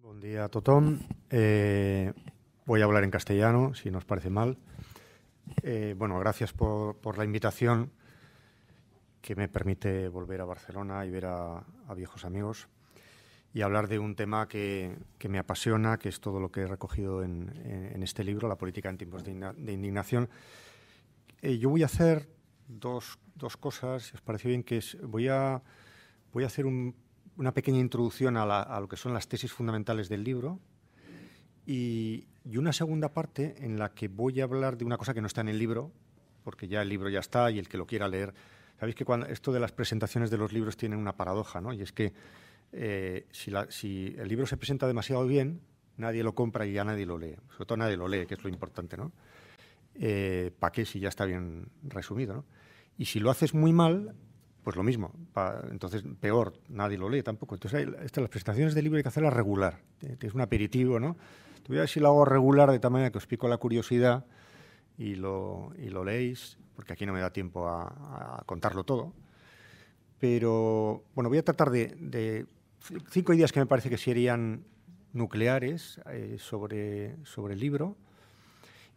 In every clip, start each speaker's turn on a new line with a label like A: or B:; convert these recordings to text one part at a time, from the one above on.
A: Buen día, Totón. Voy a hablar en castellano, si no os parece mal. Bueno, gracias por la invitación que me permite volver a Barcelona y ver a viejos amigos y hablar de un tema que me apasiona, que es todo lo que he recogido en este libro, La política en tiempos de indignación. Yo voy a hacer dos cosas, si os parece bien, voy a hacer una pequeña introducción a lo que son las tesis fundamentales del libro y una segunda parte en la que voy a hablar de una cosa que no está en el libro, porque ya el libro ya está y el que lo quiera leer. Sabéis que esto de las presentaciones de los libros tiene una paradoja, ¿no? Y es que si el libro se presenta demasiado bien, nadie lo compra y ya nadie lo lee. Sobre todo nadie lo lee, que es lo importante, ¿no? ¿Para qué si ya está bien resumido, ¿no? Y si lo haces muy mal, pues lo mismo. Entonces, peor, nadie lo lee tampoco. Entonces, las presentaciones del libro hay que hacerlas regular. Es un aperitivo, ¿no? Te voy a ver si lo hago regular de tal manera que os pico la curiosidad y lo leéis, porque aquí no me da tiempo a contarlo todo. Pero, bueno, voy a tratar de 5 ideas que me parece que serían nucleares sobre el libro.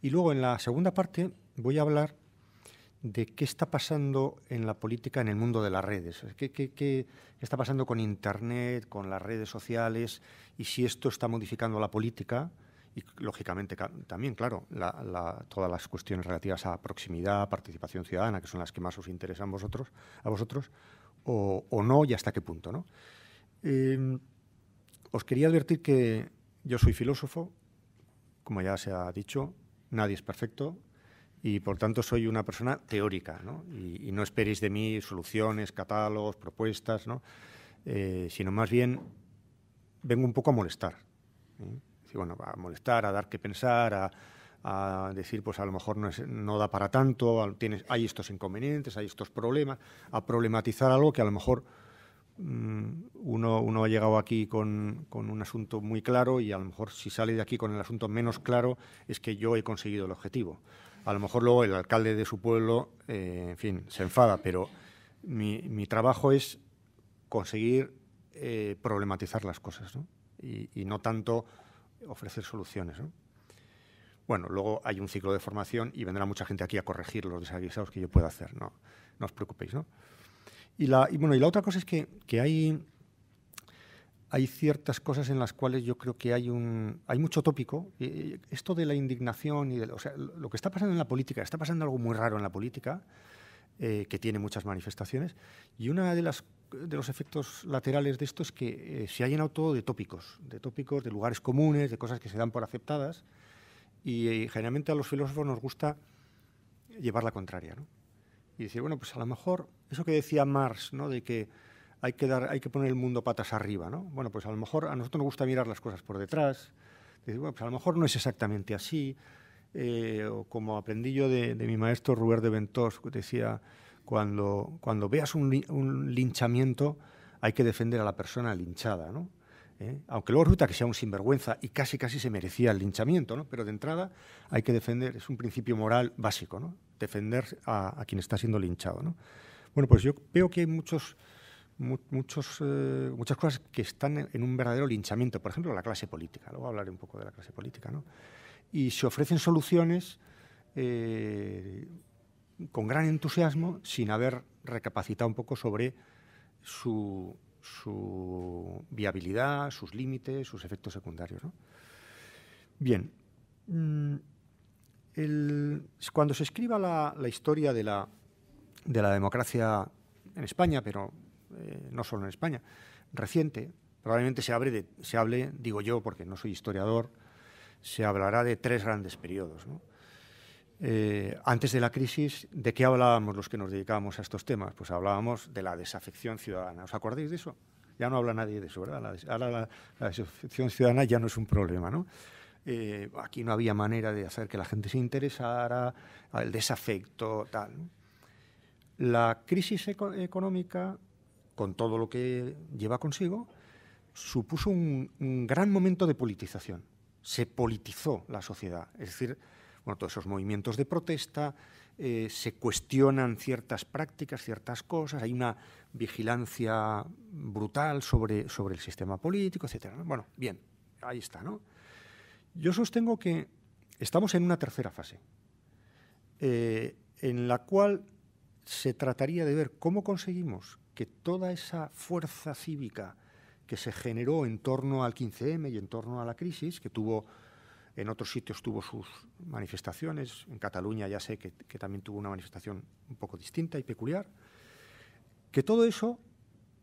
A: Y luego, en la segunda parte, voy a hablar de qué está pasando en la política en el mundo de las redes. ¿Qué está pasando con Internet, con las redes sociales, y si esto está modificando la política y, lógicamente, también, claro, todas las cuestiones relativas a proximidad, participación ciudadana, que son las que más os interesan a vosotros, o no, y hasta qué punto, ¿no? Os quería advertir que yo soy filósofo, como ya se ha dicho, nadie es perfecto, y por tanto soy una persona teórica, ¿no? Y no esperéis de mí soluciones, catálogos, propuestas, ¿no? Sino más bien vengo un poco a molestar, ¿eh? Bueno, a molestar, a dar que pensar, a decir, pues a lo mejor no da para tanto, hay estos inconvenientes, hay estos problemas, a problematizar algo que a lo mejor uno ha llegado aquí con un asunto muy claro y a lo mejor si sale de aquí con el asunto menos claro es que yo he conseguido el objetivo. A lo mejor luego el alcalde de su pueblo, en fin, se enfada, pero mi trabajo es conseguir problematizar las cosas, ¿no? Y no tanto ofrecer soluciones, ¿no? Bueno, luego hay un ciclo de formación y vendrá mucha gente aquí a corregir los desaguisados que yo pueda hacer, no os preocupéis, ¿no? Y la otra cosa es que hay ciertas cosas en las cuales yo creo que hay mucho tópico. Esto de la indignación, o sea, lo que está pasando en la política, está pasando algo muy raro en la política, que tiene muchas manifestaciones, y uno de los efectos laterales de esto es que se ha llenado todo de tópicos, de lugares comunes, de cosas que se dan por aceptadas, y generalmente a los filósofos nos gusta llevar la contraria, ¿no? Y decir, bueno, pues a lo mejor eso que decía Marx, ¿no? De que hay que poner el mundo patas arriba, ¿no? Bueno, pues a lo mejor a nosotros nos gusta mirar las cosas por detrás. Decir, bueno, pues a lo mejor no es exactamente así. O como aprendí yo de mi maestro Robert de Ventós, que decía, cuando veas un linchamiento, hay que defender a la persona linchada, ¿no? Aunque luego resulta que sea un sinvergüenza y casi se merecía el linchamiento, ¿no? Pero de entrada hay que defender, es un principio moral básico, ¿no? Defender a quien está siendo linchado, ¿no? Bueno, pues yo veo que hay muchas cosas que están en un verdadero linchamiento. Por ejemplo, la clase política. Luego hablaré un poco de la clase política, ¿no? Y se ofrecen soluciones con gran entusiasmo sin haber recapacitado un poco sobre su viabilidad, sus límites, sus efectos secundarios, ¿no? Bien. Cuando se escriba la historia de la democracia en España, pero no solo en España, reciente, probablemente se hable, digo yo, porque no soy historiador, se hablará de 3 grandes periodos, ¿no? Antes de la crisis, ¿de qué hablábamos los que nos dedicábamos a estos temas? Pues hablábamos de la desafección ciudadana. ¿Os acordáis de eso? Ya no habla nadie de eso, ¿verdad? Ahora la desafección ciudadana ya no es un problema, ¿no? Aquí no había manera de hacer que la gente se interesara, el desafecto, tal, ¿no? La crisis económica, con todo lo que lleva consigo, supuso un gran momento de politización. Se politizó la sociedad, es decir, bueno, todos esos movimientos de protesta, se cuestionan ciertas prácticas, ciertas cosas, hay una vigilancia brutal sobre el sistema político, etc. Bueno, bien, ahí está, ¿no? Yo sostengo que estamos en una tercera fase, en la cual se trataría de ver cómo conseguimos que toda esa fuerza cívica que se generó en torno al 15M y en torno a la crisis, que tuvo, en otros sitios tuvo sus manifestaciones, en Cataluña ya sé que también tuvo una manifestación un poco distinta y peculiar, que todo eso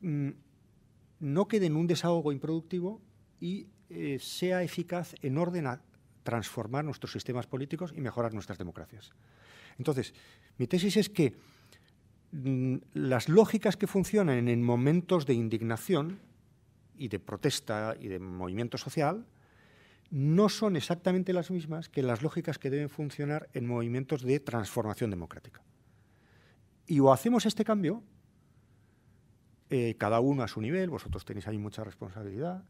A: no quede en un desahogo improductivo y sea eficaz en orden a transformar nuestros sistemas políticos y mejorar nuestras democracias. Entonces, mi tesis es que las lógicas que funcionan en momentos de indignación y de protesta y de movimiento social no son exactamente las mismas que las lógicas que deben funcionar en movimientos de transformación democrática. Y o hacemos este cambio, cada uno a su nivel, vosotros tenéis ahí mucha responsabilidad,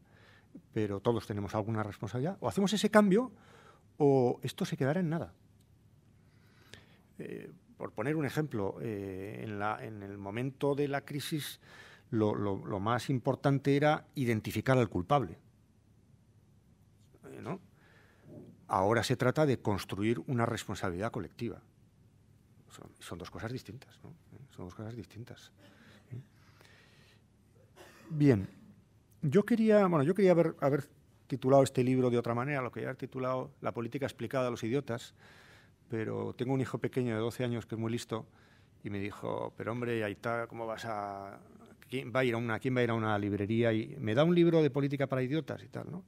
A: pero todos tenemos alguna responsabilidad, o hacemos ese cambio o esto se quedará en nada. Por poner un ejemplo, en el momento de la crisis lo más importante era identificar al culpable, ¿no? Ahora se trata de construir una responsabilidad colectiva. Son dos cosas distintas, ¿no? Son dos cosas distintas. Bien, yo quería haber titulado este libro de otra manera, lo que ya he titulado La política explicada a los idiotas, pero tengo un hijo pequeño de 12 años que es muy listo y me dijo, pero hombre, Aita, ¿cómo vas a...? ¿Quién va a ir a una librería y me da un libro de política para idiotas y tal, ¿no?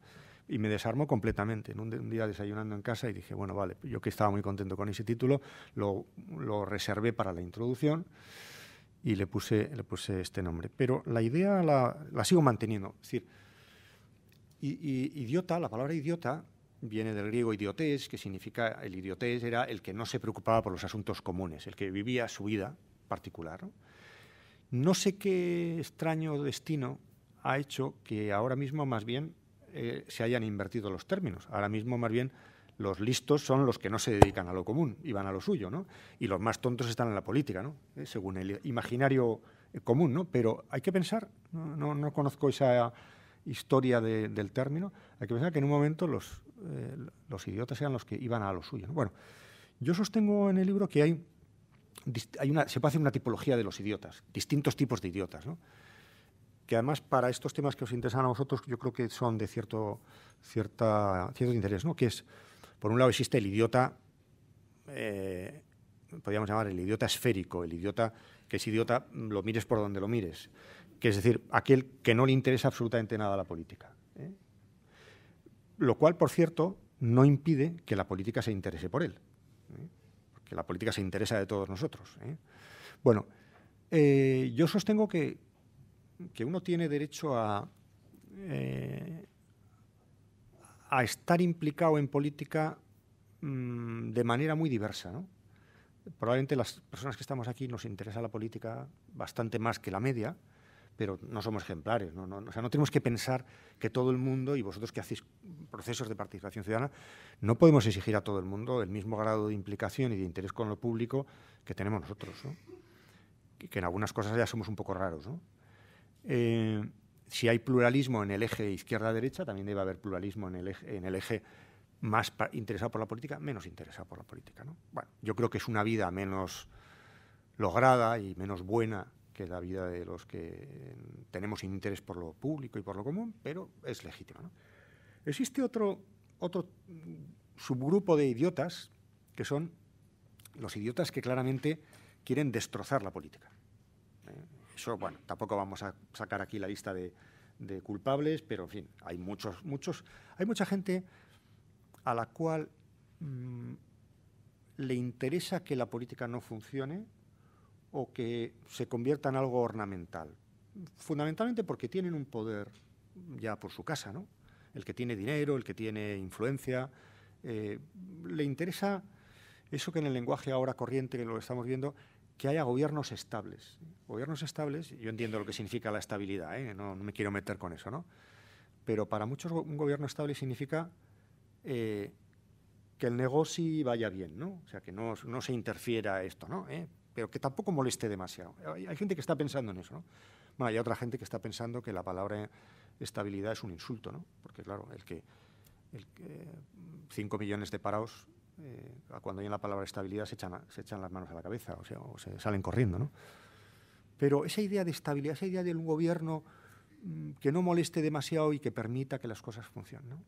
A: Y me desarmó completamente. Un día desayunando en casa y dije, bueno, vale, yo que estaba muy contento con ese título, lo reservé para la introducción y le puse este nombre. Pero la idea la sigo manteniendo. Es decir, idiota, la palabra idiota viene del griego idiotes, que significa, el idiotes era el que no se preocupaba por los asuntos comunes, el que vivía su vida particular, ¿no? No sé qué extraño destino ha hecho que ahora mismo más bien se hayan invertido los términos. Ahora mismo más bien los listos son los que no se dedican a lo común y van a lo suyo, ¿no? Y los más tontos están en la política, ¿no? Según el imaginario común, ¿no? Pero hay que pensar, no conozco esa historia del término, hay que pensar que en un momento los idiotas eran los que iban a lo suyo, ¿no? Bueno, yo sostengo en el libro que se puede hacer una tipología de los idiotas, distintos tipos de idiotas, ¿no? Que además para estos temas que os interesan a vosotros yo creo que son de cierto interés, ¿no? Que es, por un lado existe el idiota, podríamos llamar el idiota esférico, el idiota que es idiota lo mires por donde lo mires, que es decir, aquel que no le interesa absolutamente nada a la política, ¿eh? Lo cual, por cierto, no impide que la política se interese por él, ¿eh? Porque la política se interesa de todos nosotros, ¿eh? Bueno, yo sostengo que uno tiene derecho a estar implicado en política de manera muy diversa, ¿no? Probablemente las personas que estamos aquí nos interesa la política bastante más que la media, pero no somos ejemplares, ¿no? O sea, no tenemos que pensar que todo el mundo, y vosotros que hacéis procesos de participación ciudadana, no podemos exigir a todo el mundo el mismo grado de implicación y de interés con lo público que tenemos nosotros, ¿no? Que en algunas cosas ya somos un poco raros, ¿no? Si hay pluralismo en el eje izquierda-derecha, también debe haber pluralismo en el eje más interesado por la política, menos interesado por la política, ¿no? Bueno, yo creo que es una vida menos lograda y menos buena que la vida de los que tenemos interés por lo público y por lo común, pero es legítima, ¿no? Existe otro subgrupo de idiotas, que son los idiotas que claramente quieren destrozar la política. Eso, bueno, tampoco vamos a sacar aquí la lista de culpables, pero, en fin, hay mucha gente a la cual le interesa que la política no funcione o que se convierta en algo ornamental. Fundamentalmente porque tienen un poder ya por su casa, ¿no? El que tiene dinero, el que tiene influencia, le interesa eso que en el lenguaje ahora corriente, que lo estamos viendo, que haya gobiernos estables. Gobiernos estables, yo entiendo lo que significa la estabilidad, ¿eh? No me quiero meter con eso, ¿no? Pero para muchos un gobierno estable significa que el negocio vaya bien, ¿no? O sea, que no se interfiera esto, ¿no? Pero que tampoco moleste demasiado. Hay gente que está pensando en eso, ¿no? Bueno, hay otra gente que está pensando que la palabra estabilidad es un insulto, ¿no? Porque, claro, 5 millones de parados, cuando oyen la palabra estabilidad se echan las manos a la cabeza, o se salen corriendo, ¿no? Pero esa idea de estabilidad, esa idea de un gobierno que no moleste demasiado y que permita que las cosas funcionen, ¿no?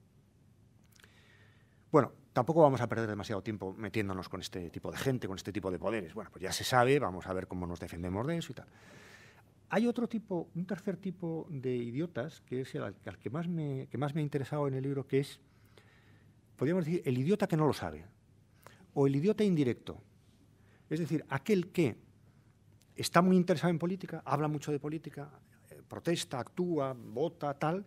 A: Bueno, tampoco vamos a perder demasiado tiempo metiéndonos con este tipo de gente, con este tipo de poderes. Bueno, pues ya se sabe, vamos a ver cómo nos defendemos de eso y tal. Hay un tercer tipo de idiotas, que es al que más me ha interesado en el libro, que es, podríamos decir, el idiota que no lo sabe, o el idiota indirecto. Es decir, aquel que está muy interesado en política, habla mucho de política, protesta, actúa, vota, tal,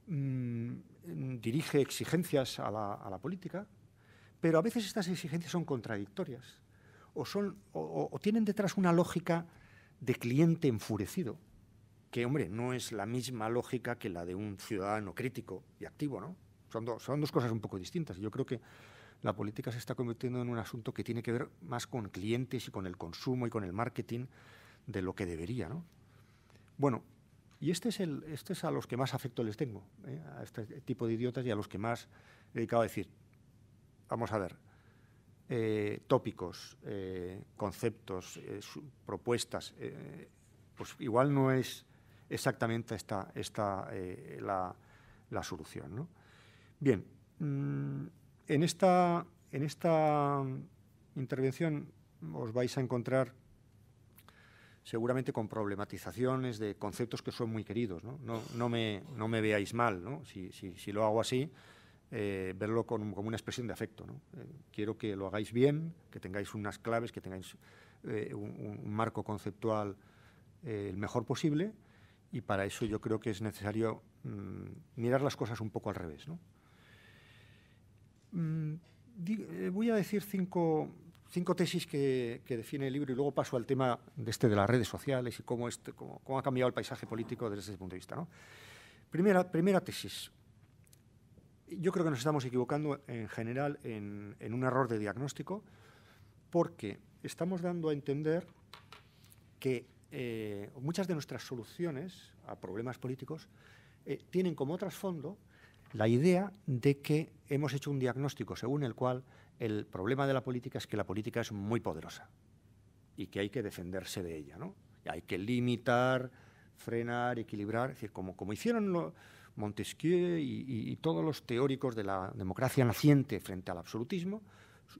A: dirige exigencias a la política, pero a veces estas exigencias son contradictorias o tienen detrás una lógica de cliente enfurecido, que, hombre, no es la misma lógica que la de un ciudadano crítico y activo, ¿no? Son dos cosas un poco distintas. Yo creo que la política se está convirtiendo en un asunto que tiene que ver más con clientes y con el consumo y con el marketing de lo que debería, ¿no? Bueno, y este es a los que más afecto les tengo, a este tipo de idiotas y a los que más he dedicado a decir, vamos a ver, tópicos, conceptos, propuestas, pues igual no es exactamente la solución, ¿no? Bien, en esta intervención os vais a encontrar seguramente con problematizaciones de conceptos que son muy queridos, ¿no? No me veáis mal, ¿no? Si lo hago así, verlo como una expresión de afecto, ¿no? Quiero que lo hagáis bien, que tengáis unas claves, que tengáis un marco conceptual el mejor posible, y para eso yo creo que es necesario mirar las cosas un poco al revés, ¿no? Voy a decir cinco tesis que define el libro y luego paso al tema de las redes sociales y cómo ha cambiado el paisaje político desde ese punto de vista, ¿no? Primera tesis. Yo creo que nos estamos equivocando en general en un error de diagnóstico, porque estamos dando a entender que muchas de nuestras soluciones a problemas políticos tienen como trasfondo la idea de que hemos hecho un diagnóstico según el cual el problema de la política es que la política es muy poderosa y que hay que defenderse de ella, ¿no? Y hay que limitar, frenar, equilibrar, es decir, como hicieron Montesquieu y todos los teóricos de la democracia naciente frente al absolutismo,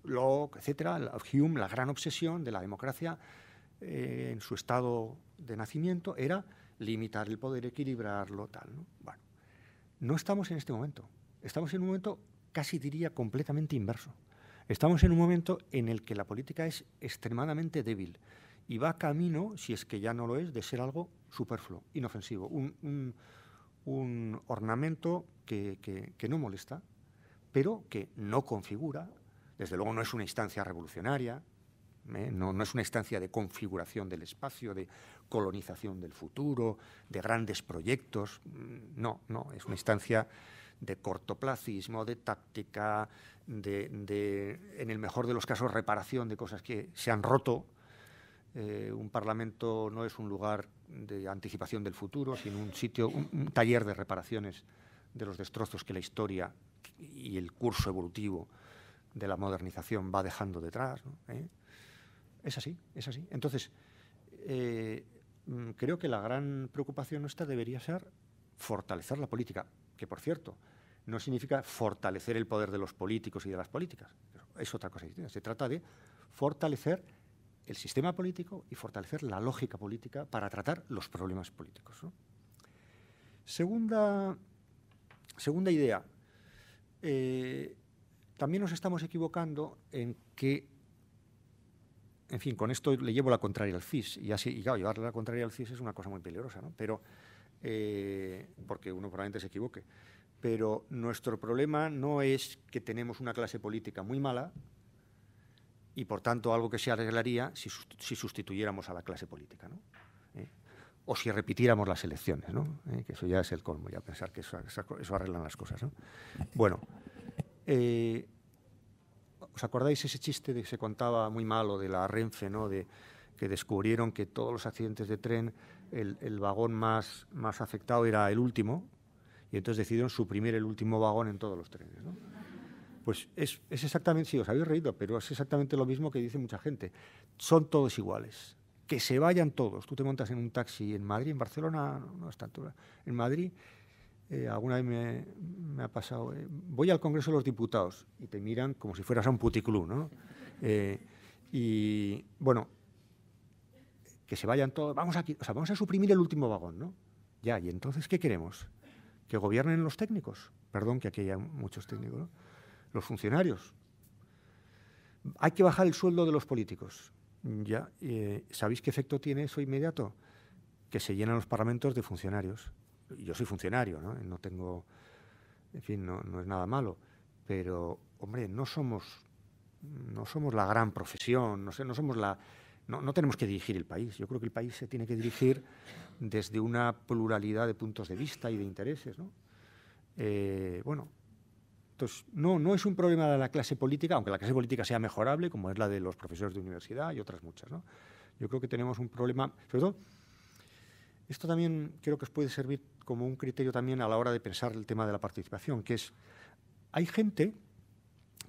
A: Locke, etcétera, Hume, la gran obsesión de la democracia en su estado de nacimiento era limitar el poder, equilibrarlo, tal, ¿no? Bueno, no estamos en este momento. Estamos en un momento, casi diría, completamente inverso. Estamos en un momento en el que la política es extremadamente débil y va camino, si es que ya no lo es, de ser algo superfluo, inofensivo, un ornamento que no molesta, pero que no configura. Desde luego no es una instancia revolucionaria, no es una instancia de configuración del espacio, de colonización del futuro, de grandes proyectos. No, es una instancia de cortoplacismo, de táctica, en el mejor de los casos, reparación de cosas que se han roto. Un parlamento no es un lugar de anticipación del futuro, sino un taller de reparaciones de los destrozos que la historia y el curso evolutivo de la modernización va dejando detrás, ¿no? Es así. Entonces, creo que la gran preocupación nuestra debería ser fortalecer la política, que, por cierto, no significa fortalecer el poder de los políticos y de las políticas. Es otra cosa distinta. Se trata de fortalecer el sistema político y fortalecer la lógica política para tratar los problemas políticos, ¿no? Segunda idea. También nos estamos equivocando en que, en fin, con esto le llevo la contraria al CIS, y claro, llevarle la contraria al CIS es una cosa muy peligrosa, ¿no? Pero, porque uno probablemente se equivoque. Pero nuestro problema no es que tenemos una clase política muy mala y, por tanto, algo que se arreglaría si sustituyéramos a la clase política, ¿no? O si repitiéramos las elecciones, ¿no? Que eso ya es el colmo, ya pensar que eso arreglan las cosas, ¿no? Bueno, ¿os acordáis ese chiste que se contaba muy malo de la Renfe, ¿no? Que descubrieron que todos los accidentes de tren, el vagón más afectado era el último, y entonces decidieron suprimir el último vagón en todos los trenes, ¿no? Pues es exactamente, sí, os habéis reído, pero es exactamente lo mismo que dice mucha gente. Son todos iguales. Que se vayan todos. Tú te montas en un taxi en Madrid, en Barcelona, no a esta altura. En Madrid, alguna vez me ha pasado, voy al Congreso de los Diputados y te miran como si fueras a un puticlub, ¿no? Y, bueno, que se vayan todos. Vamos a suprimir el último vagón, ¿no? Ya, ¿y entonces qué queremos? ¿Que gobiernen los técnicos? Perdón, que aquí hay muchos técnicos, ¿no? Los funcionarios. Hay que bajar el sueldo de los políticos. Ya, ¿sabéis qué efecto tiene eso inmediato? Que se llenan los parlamentos de funcionarios. Yo soy funcionario, ¿no? No tengo, en fin, no es nada malo, pero, hombre, no somos la gran profesión, no tenemos que dirigir el país. Yo creo que el país se tiene que dirigir desde una pluralidad de puntos de vista y de intereses, ¿no? Bueno, entonces, no es un problema de la clase política, aunque la clase política sea mejorable, como es la de los profesores de universidad y otras muchas, ¿no? Yo creo que tenemos un problema, sobre todo, esto también creo que os puede servir como un criterio también a la hora de pensar el tema de la participación, que es, hay gente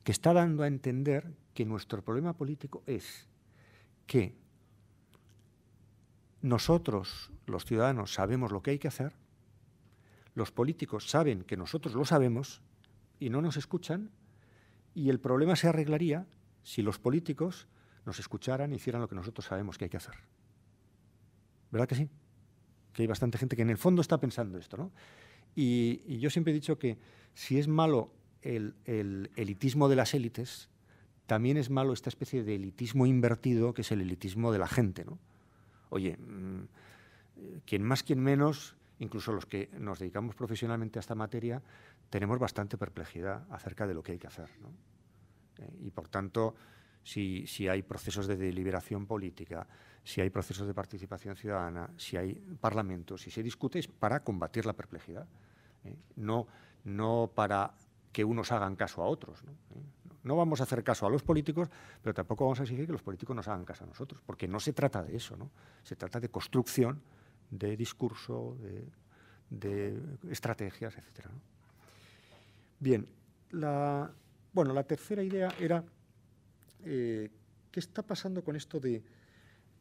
A: que está dando a entender que nuestro problema político es que nosotros, los ciudadanos, sabemos lo que hay que hacer, los políticos saben que nosotros lo sabemos y no nos escuchan, y el problema se arreglaría si los políticos nos escucharan y hicieran lo que nosotros sabemos que hay que hacer. ¿Verdad que sí? Que hay bastante gente que en el fondo está pensando esto, ¿no? Y yo siempre he dicho que si es malo el elitismo de las élites, también es malo esta especie de elitismo invertido, que es el elitismo de la gente, ¿no? Oye, quien más, quien menos, incluso los que nos dedicamos profesionalmente a esta materia, tenemos bastante perplejidad acerca de lo que hay que hacer, ¿no? Y por tanto, si hay procesos de deliberación política, si hay procesos de participación ciudadana, si hay parlamentos, si se discute, es para combatir la perplejidad, no para que unos hagan caso a otros, ¿no? No vamos a hacer caso a los políticos, pero tampoco vamos a exigir que los políticos nos hagan caso a nosotros, porque no se trata de eso, ¿no? Se trata de construcción, de discurso, de estrategias, etcétera, ¿no? Bien, la tercera idea era ¿qué está pasando con esto de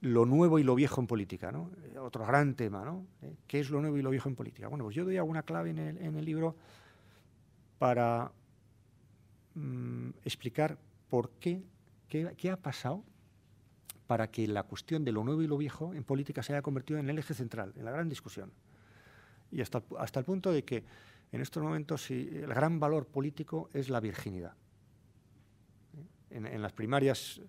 A: lo nuevo y lo viejo en política, ¿no? Otro gran tema, ¿no? ¿Qué es lo nuevo y lo viejo en política? Bueno, pues yo doy alguna clave en el libro para explicar por qué ha pasado para que la cuestión de lo nuevo y lo viejo en política se haya convertido en el eje central, en la gran discusión. Y hasta el punto de que en estos momentos el gran valor político es la virginidad. En las primarias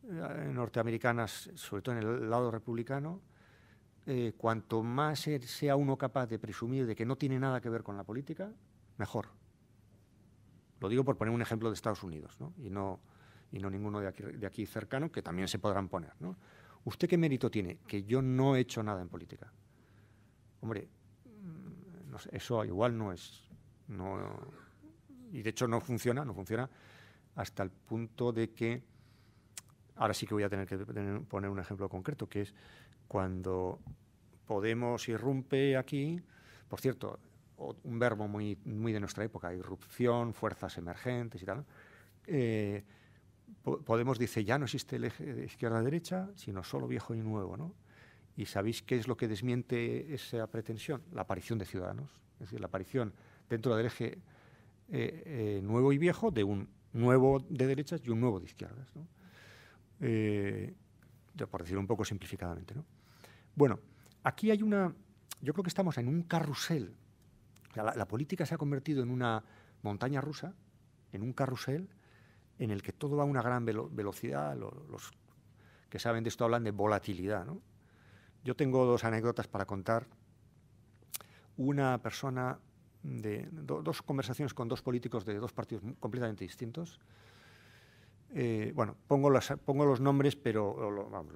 A: norteamericanas, sobre todo en el lado republicano, cuanto más sea uno capaz de presumir de que no tiene nada que ver con la política, mejor. Lo digo por poner un ejemplo de Estados Unidos, ¿no? Y no ninguno de aquí cercano, que también se podrán poner, ¿no? ¿Usted qué mérito tiene? Que yo no he hecho nada en política. Hombre, no sé, eso igual no es... y de hecho no funciona hasta el punto de que, ahora sí que voy a tener que poner un ejemplo concreto, que es cuando Podemos irrumpe aquí, por cierto, un verbo muy de nuestra época, irrupción, fuerzas emergentes y tal. Podemos dice, ya no existe el eje de izquierda-derecha, sino solo viejo y nuevo, ¿no? ¿Y sabéis qué es lo que desmiente esa pretensión? La aparición de Ciudadanos. Es decir, la aparición dentro del eje nuevo y viejo de un nuevo de derechas y un nuevo de izquierdas, ¿no? Por decirlo un poco simplificadamente, ¿no? Bueno, aquí hay yo creo que estamos en un carrusel. La política se ha convertido en una montaña rusa, en un carrusel en el que todo va a una gran velocidad. Los que saben de esto hablan de volatilidad, ¿no? Yo tengo dos anécdotas para contar. Una persona dos conversaciones con dos políticos de dos partidos completamente distintos. Bueno, pongo los nombres, pero vamos,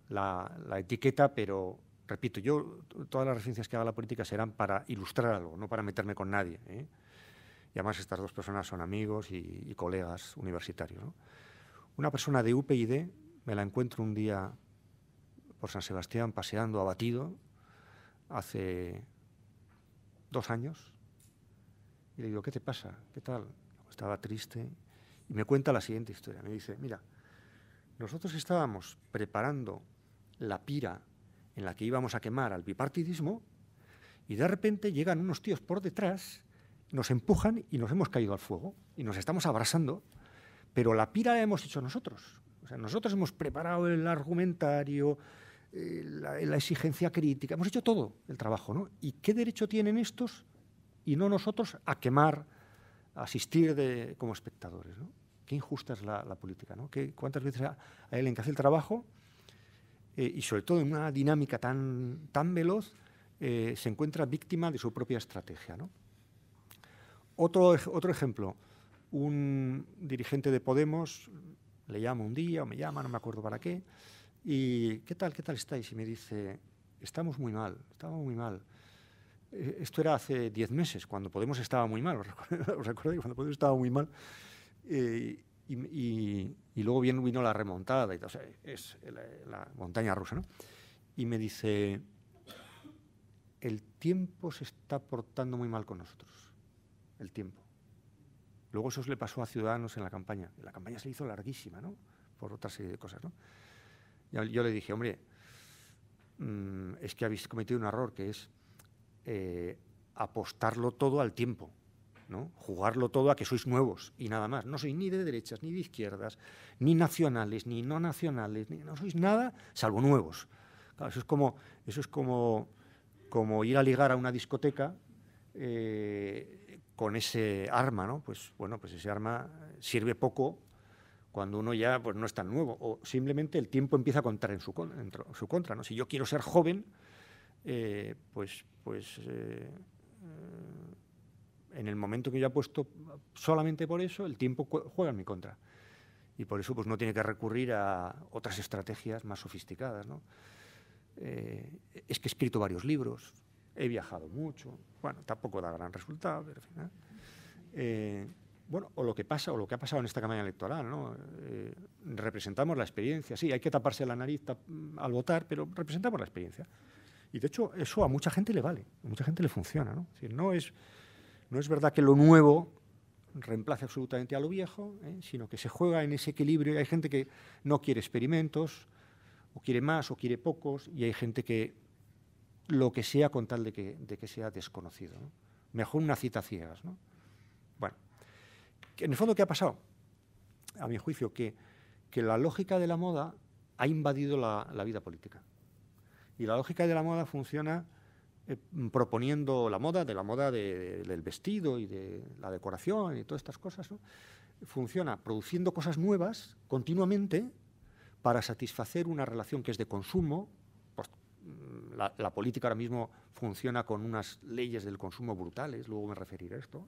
A: la etiqueta, pero repito, yo todas las referencias que haga a la política serán para ilustrar algo, no para meterme con nadie, ¿eh? Y además estas dos personas son amigos y colegas universitarios, ¿no? Una persona de UPyD me la encuentro un día por San Sebastián paseando abatido, hace 2 años. Y le digo, ¿qué te pasa? ¿Qué tal? Estaba triste. Y me cuenta la siguiente historia. Me dice, mira, nosotros estábamos preparando la pira en la que íbamos a quemar al bipartidismo y de repente llegan unos tíos por detrás, nos empujan y nos hemos caído al fuego y nos estamos abrasando, pero la pira la hemos hecho nosotros. O sea, nosotros hemos preparado el argumentario, la exigencia crítica, hemos hecho todo el trabajo, ¿no? ¿Y qué derecho tienen estos y no nosotros a quemar, a asistir como espectadores, ¿no? Qué injusta es la política, ¿no? ¿Cuántas veces a él en que hace el trabajo y sobre todo en una dinámica tan veloz se encuentra víctima de su propia estrategia, ¿no? Otro ejemplo, un dirigente de Podemos le llama un día o me llama, no me acuerdo para qué, y ¿qué tal estáis? Y me dice, estamos muy mal. Esto era hace 10 meses, cuando Podemos estaba muy mal, ¿os recordáis? Cuando Podemos estaba muy mal. Y luego vino la remontada, y, o sea, es la montaña rusa, ¿no? Y me dice, el tiempo se está portando muy mal con nosotros, el tiempo. Luego eso le pasó a Ciudadanos en la campaña. La campaña se hizo larguísima, ¿no? Por otra serie de cosas, ¿no? Yo le dije, hombre, es que habéis cometido un error, que es apostarlo todo al tiempo, ¿no? Jugarlo todo a que sois nuevos y nada más. No sois ni de derechas, ni de izquierdas, ni nacionales, ni no nacionales, no sois nada salvo nuevos. Claro, eso es como ir a ligar a una discoteca con ese arma, ¿no? Pues bueno, pues ese arma sirve poco cuando uno ya pues, no es tan nuevo, o simplemente el tiempo empieza a contar en su contra, ¿no? Si yo quiero ser joven, en el momento que yo apuesto solamente por eso, el tiempo juega en mi contra. Y por eso pues, no tiene que recurrir a otras estrategias más sofisticadas, ¿no? Es que he escrito varios libros, he viajado mucho, bueno, tampoco da gran resultado, pero al final. Bueno, o lo que ha pasado en esta campaña electoral, ¿no? Representamos la experiencia, sí, hay que taparse la nariz al votar, pero representamos la experiencia. Y de hecho, eso a mucha gente le vale, a mucha gente le funciona, ¿no? Es decir, no es verdad que lo nuevo reemplace absolutamente a lo viejo, sino que se juega en ese equilibrio y hay gente que no quiere experimentos, o quiere más, o quiere pocos, y hay gente que lo que sea con tal de que sea desconocido, ¿no? Mejor una cita a ciegas, ¿no? Bueno, en el fondo, ¿qué ha pasado? A mi juicio, que la lógica de la moda ha invadido la vida política. Y la lógica de la moda funciona proponiendo la moda del vestido y de la decoración y todas estas cosas, ¿no? Funciona produciendo cosas nuevas continuamente para satisfacer una relación que es de consumo. Pues, la política ahora mismo funciona con unas leyes del consumo brutales, luego me referiré a esto.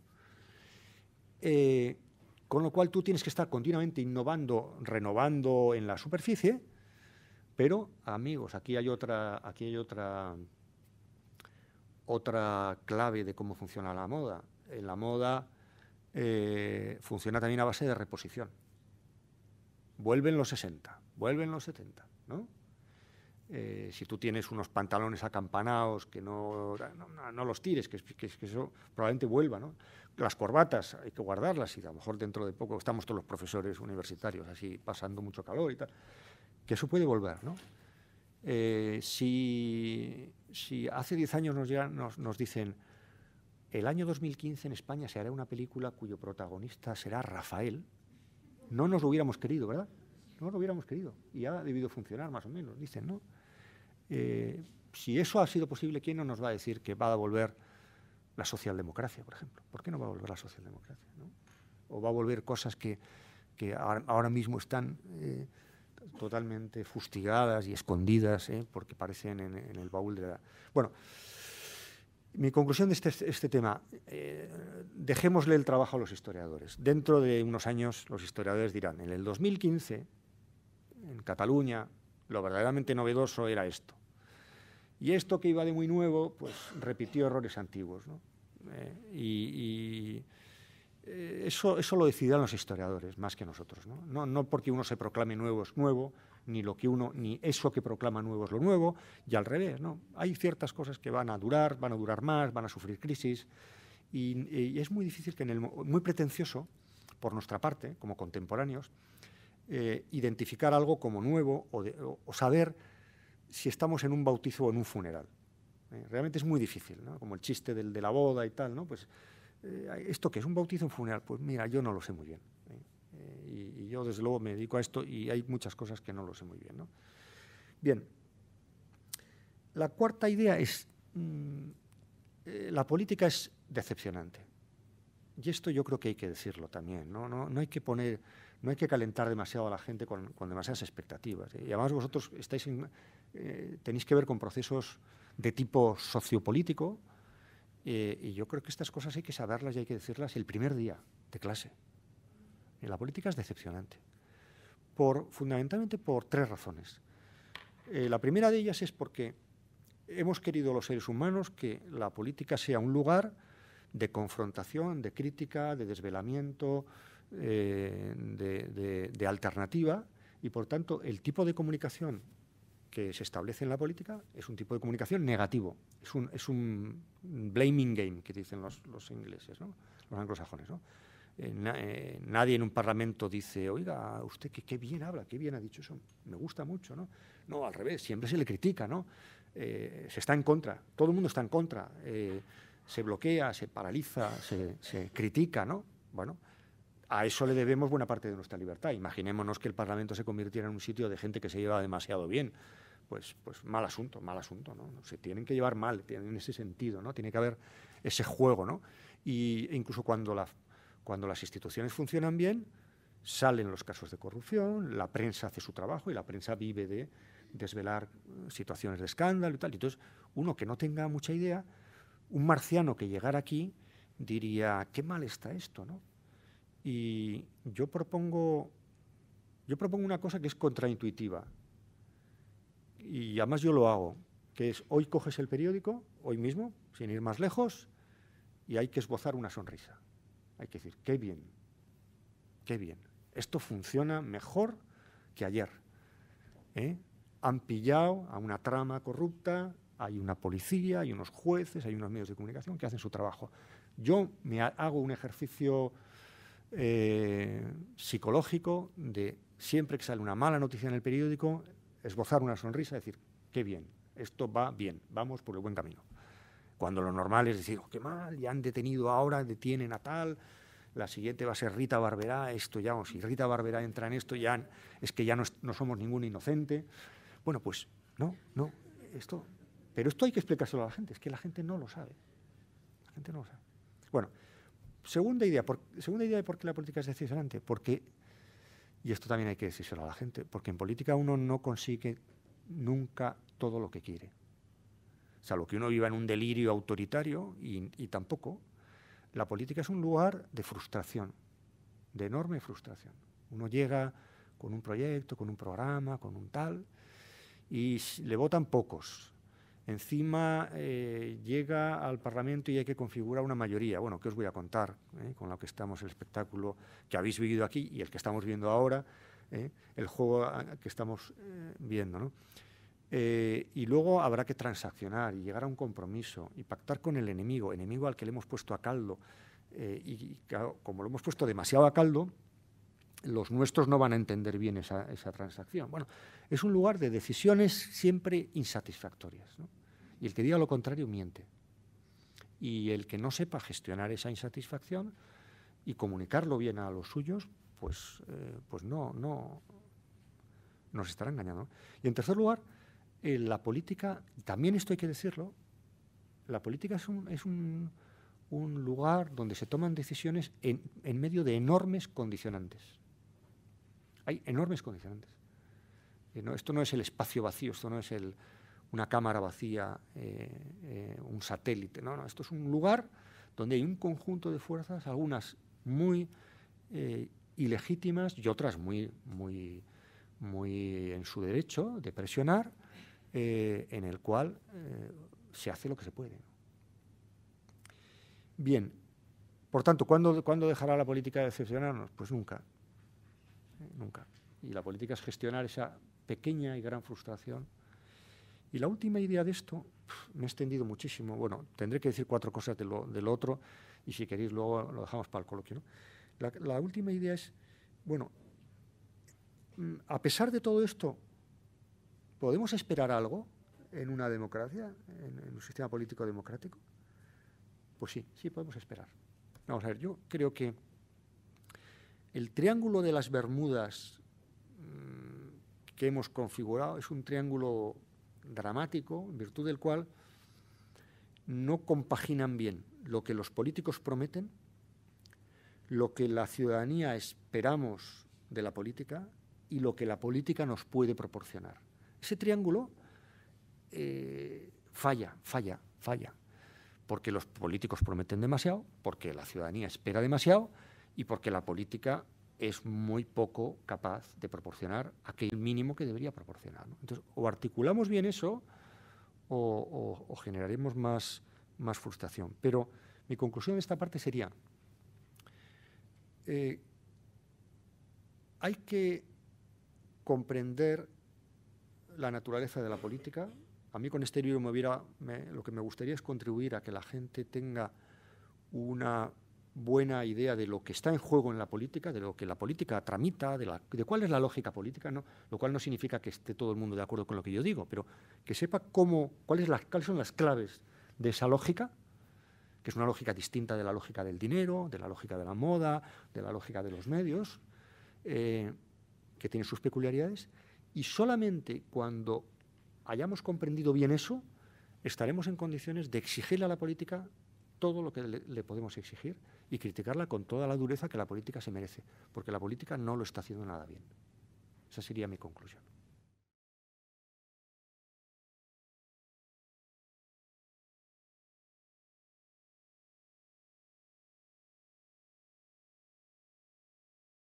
A: Con lo cual tú tienes que estar continuamente innovando, renovando en la superficie, pero, amigos, aquí hay otra clave de cómo funciona la moda. La moda funciona también a base de reposición. Vuelven los 60, vuelven los 70, ¿no? Si tú tienes unos pantalones acampanados que no los tires, que eso probablemente vuelva, ¿no? Las corbatas hay que guardarlas y a lo mejor dentro de poco estamos todos los profesores universitarios así pasando mucho calor y tal, que eso puede volver, ¿no? Si hace 10 años nos dicen el año 2015 en España se hará una película cuyo protagonista será Rafael, no nos lo hubiéramos querido, ¿verdad? No lo hubiéramos querido y ha debido funcionar más o menos, dicen, ¿no? Si eso ha sido posible, ¿quién no nos va a decir que va a volver la socialdemocracia, por ejemplo? ¿Por qué no va a volver la socialdemocracia, ¿no? O va a volver cosas que ahora mismo están totalmente fustigadas y escondidas, porque parecen en el baúl de la... Bueno, mi conclusión de este tema, dejémosle el trabajo a los historiadores. Dentro de unos años los historiadores dirán, en el 2015, en Cataluña, lo verdaderamente novedoso era esto. Y esto que iba de muy nuevo, pues repitió errores antiguos, ¿no? Eso lo decidirán los historiadores, más que nosotros, ¿no? No porque uno se proclame nuevo es nuevo, ni ni eso que proclama nuevo es lo nuevo, y al revés, ¿no? Hay ciertas cosas que van a durar más, van a sufrir crisis, y es muy difícil que muy pretencioso, por nuestra parte, como contemporáneos, identificar algo como nuevo o saber si estamos en un bautizo o en un funeral. Realmente es muy difícil, ¿no? Como el chiste de la boda y tal, ¿no? Pues, ¿esto qué es? ¿Un bautizo o un funeral? Pues mira, yo no lo sé muy bien. Y yo, desde luego, me dedico a esto y hay muchas cosas que no lo sé muy bien, ¿no? Bien. La cuarta idea es, la política es decepcionante. Y esto yo creo que hay que decirlo también, ¿no? No hay que calentar demasiado a la gente con demasiadas expectativas. Y además vosotros tenéis que ver con procesos de tipo sociopolítico, y yo creo que estas cosas hay que saberlas y hay que decirlas el primer día de clase. La política es decepcionante, fundamentalmente por tres razones. La primera de ellas es porque hemos querido los seres humanos que la política sea un lugar de confrontación, de crítica, de desvelamiento, de alternativa, y por tanto el tipo de comunicación que se establece en la política es un tipo de comunicación negativo, es un blaming game, que dicen los ingleses, ¿no? Los anglosajones, ¿no? Nadie en un parlamento dice, oiga, usted qué bien habla, qué bien ha dicho eso, me gusta mucho, ¿no? No, al revés, siempre se le critica, ¿no? Se está en contra, todo el mundo está en contra, se bloquea, se paraliza, se critica, ¿no? Bueno, a eso le debemos buena parte de nuestra libertad. Imaginémonos que el Parlamento se convirtiera en un sitio de gente que se lleva demasiado bien. Pues mal asunto, ¿no? Se tienen que llevar mal, en ese sentido, ¿no? Tiene que haber ese juego, ¿no? E incluso cuando las instituciones funcionan bien, salen los casos de corrupción, la prensa hace su trabajo y la prensa vive de desvelar situaciones de escándalo y tal. Entonces, uno que no tenga mucha idea, un marciano que llegara aquí diría, qué mal está esto, ¿no? Y yo propongo una cosa que es contraintuitiva, y además yo lo hago, que es, hoy coges el periódico, hoy mismo, sin ir más lejos, y hay que esbozar una sonrisa. Hay que decir, qué bien, esto funciona mejor que ayer. Han pillado a una trama corrupta, hay una policía, hay unos jueces, hay unos medios de comunicación que hacen su trabajo. Yo me hago un ejercicio psicológico de, siempre que sale una mala noticia en el periódico, esbozar una sonrisa y decir, qué bien, esto va bien, vamos por el buen camino. Cuando lo normal es decir, oh, qué mal, ya han detenido ahora, detienen a tal, la siguiente va a ser Rita Barberá, esto ya, si Rita Barberá entra en esto, ya es que ya no somos ningún inocente. Bueno, pues no, pero esto hay que explicárselo a la gente, es que la gente no lo sabe. La gente no lo sabe. Bueno, segunda idea de por qué la política es decepcionante, porque, y esto también hay que decírselo a la gente, porque en política uno no consigue nunca todo lo que quiere. Salvo que uno viva en un delirio autoritario, y tampoco. La política es un lugar de frustración, de enorme frustración. Uno llega con un proyecto, con un programa, con un tal, y le votan pocos. Encima llega al Parlamento y hay que configurar una mayoría. Bueno, ¿qué os voy a contar? Con lo que estamos, el espectáculo que habéis vivido aquí y el que estamos viendo ahora, el juego que estamos viendo, ¿no? Y luego habrá que transaccionar y llegar a un compromiso y pactar con el enemigo al que le hemos puesto a caldo. Y claro, como lo hemos puesto demasiado a caldo, los nuestros no van a entender bien esa transacción. Bueno, es un lugar de decisiones siempre insatisfactorias, ¿no? Y el que diga lo contrario miente. Y el que no sepa gestionar esa insatisfacción y comunicarlo bien a los suyos, pues no nos estará engañando, ¿no? Y en tercer lugar, la política, también esto hay que decirlo, la política es un lugar donde se toman decisiones en medio de enormes condicionantes. Hay enormes condicionantes. Esto no es el espacio vacío, esto no es una cámara vacía, un satélite. No, esto es un lugar donde hay un conjunto de fuerzas, algunas muy ilegítimas y otras muy en su derecho de presionar, en el cual se hace lo que se puede. Bien, por tanto, ¿cuándo dejará la política de decepcionarnos? Pues nunca. Nunca. Y la política es gestionar esa pequeña y gran frustración. Y la última idea de esto, me he extendido muchísimo. Bueno, tendré que decir 4 cosas de lo otro, y si queréis luego lo dejamos para el coloquio, ¿no? La última idea es, bueno, a pesar de todo esto, ¿podemos esperar algo en una democracia, en un sistema político democrático? Pues sí, sí podemos esperar. Vamos a ver, yo creo que el triángulo de las Bermudas que hemos configurado es un triángulo dramático, en virtud del cual no compaginan bien lo que los políticos prometen, lo que la ciudadanía esperamos de la política y lo que la política nos puede proporcionar. Ese triángulo falla, porque los políticos prometen demasiado, porque la ciudadanía espera demasiado y porque la política es muy poco capaz de proporcionar aquel mínimo que debería proporcionar, ¿no? Entonces, o articulamos bien eso o generaremos más frustración. Pero mi conclusión de esta parte sería, hay que comprender la naturaleza de la política. A mí con este libro lo que me gustaría es contribuir a que la gente tenga una buena idea de lo que está en juego en la política, de lo que la política tramita, de cuál es la lógica política, ¿no? Lo cual no significa que esté todo el mundo de acuerdo con lo que yo digo, pero que sepa cuáles son las claves de esa lógica, que es una lógica distinta de la lógica del dinero, de la lógica de la moda, de la lógica de los medios, que tiene sus peculiaridades, y solamente cuando hayamos comprendido bien eso, estaremos en condiciones de exigirle a la política todo lo que le podemos exigir y criticarla con toda la dureza que la política se merece, porque la política no lo está haciendo nada bien. Esa sería mi conclusión.